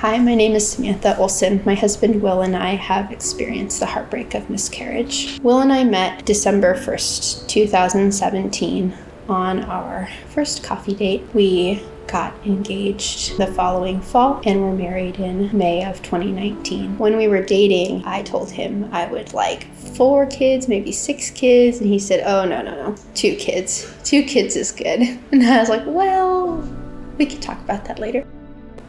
Hi, my name is Samantha Olson. My husband Will and I have experienced the heartbreak of miscarriage. Will and I met December 1st, 2017 on our first coffee date. We got engaged the following fall and were married in May of 2019. When we were dating, I told him I would like 4 kids, maybe 6 kids, and he said, oh, no, 2 kids. 2 kids is good. And I was like, well, we can talk about that later.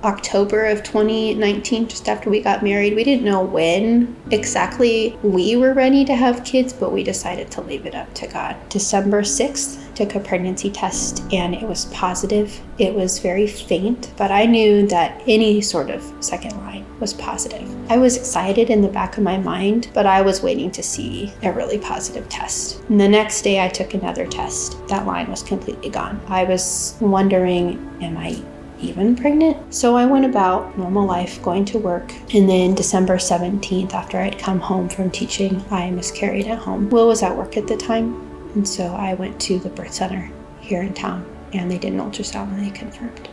October of 2019, just after we got married. We didn't know when exactly we were ready to have kids, but we decided to leave it up to God. December 6th, took a pregnancy test and it was positive. It was very faint, but I knew that any sort of second line was positive. I was excited in the back of my mind, but I was waiting to see a really positive test. And the next day I took another test. That line was completely gone. I was wondering, am I even pregnant? So I went about normal life, going to work, and then December 17th, after I'd come home from teaching, I miscarried at home. Will was at work at the time, and so I went to the birth center here in town, and they did an ultrasound and they confirmed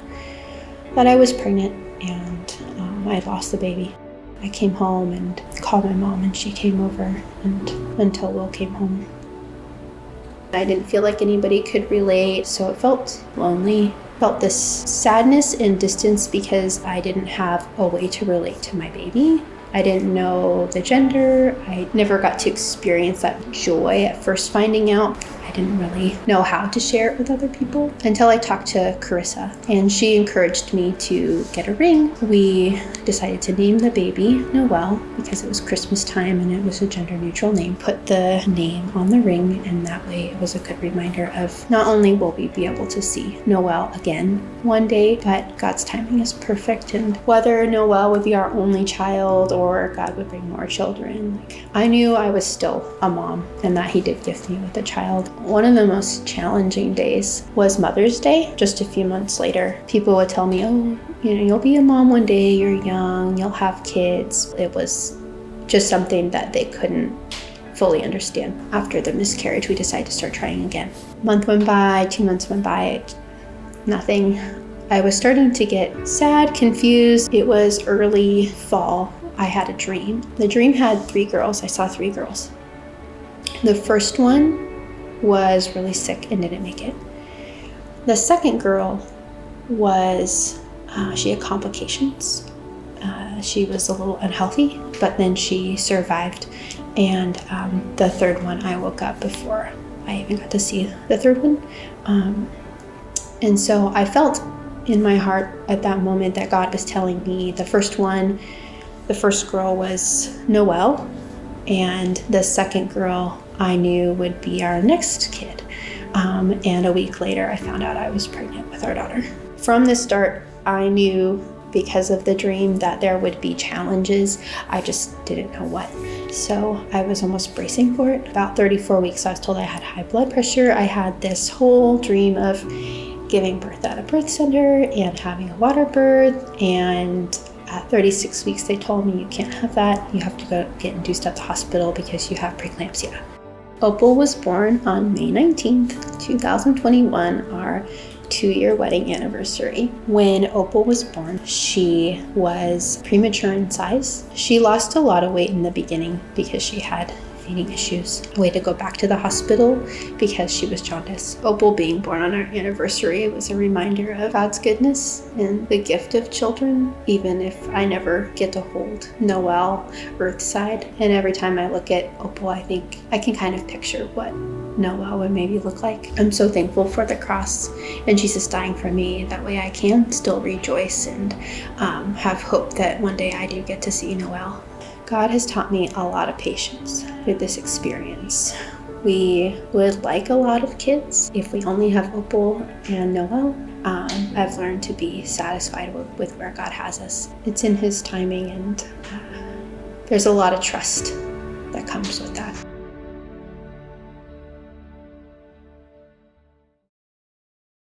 that I was pregnant, and I had lost the baby. I came home and called my mom, and she came over, and until Will came home. I didn't feel like anybody could relate, so it felt lonely. Felt this sadness and distance because I didn't have a way to relate to my baby. I didn't know the gender. I never got to experience that joy at first finding out. I didn't really know how to share it with other people until I talked to Carissa, and she encouraged me to get a ring. We decided to name the baby Noel because it was Christmas time and it was a gender neutral name. Put the name on the ring, and that way it was a good reminder of not only will we be able to see Noel again one day, but God's timing is perfect, and whether Noel would be our only child or God would bring more children, I knew I was still a mom and that He did gift me with a child. One of the most challenging days was Mother's Day. Just a few months later, people would tell me, oh, you'll be a mom one day, you're young, you'll have kids. It was just something that they couldn't fully understand. After the miscarriage, we decided to start trying again. A month went by, 2 months went by, nothing. I was starting to get sad, confused. It was early fall. I had a dream. The dream had 3 girls. I saw 3 girls. The first one was really sick and didn't make it. The second girl was, she had complications. She was a little unhealthy, but then she survived. And the third one, I woke up before I even got to see the third one. And so I felt in my heart at that moment that God was telling me the first girl was Noel, and the second girl I knew would be our next kid. And a week later, I found out I was pregnant with our daughter. From the start, I knew because of the dream that there would be challenges. I just didn't know what. So I was almost bracing for it. About 34 weeks, I was told I had high blood pressure. I had this whole dream of giving birth at a birth center and having a water birth, and at 36 weeks, they told me you can't have that. You have to go get induced at the hospital because you have preeclampsia. Opal was born on May 19th, 2021, our 2-year wedding anniversary. When Opal was born, she was premature in size. She lost a lot of weight in the beginning because she had feeding issues. We had to go back to the hospital because she was jaundiced. Opal being born on our anniversary was a reminder of God's goodness and the gift of children, even if I never get to hold Noel earthside. And every time I look at Opal, I think I can kind of picture what Noel would maybe look like. I'm so thankful for the cross and Jesus dying for me. That way I can still rejoice and have hope that one day I do get to see Noel. God has taught me a lot of patience with this experience. We would like a lot of kids if we only have Opal and Noel. I've learned to be satisfied with where God has us. It's in His timing, and there's a lot of trust that comes with that.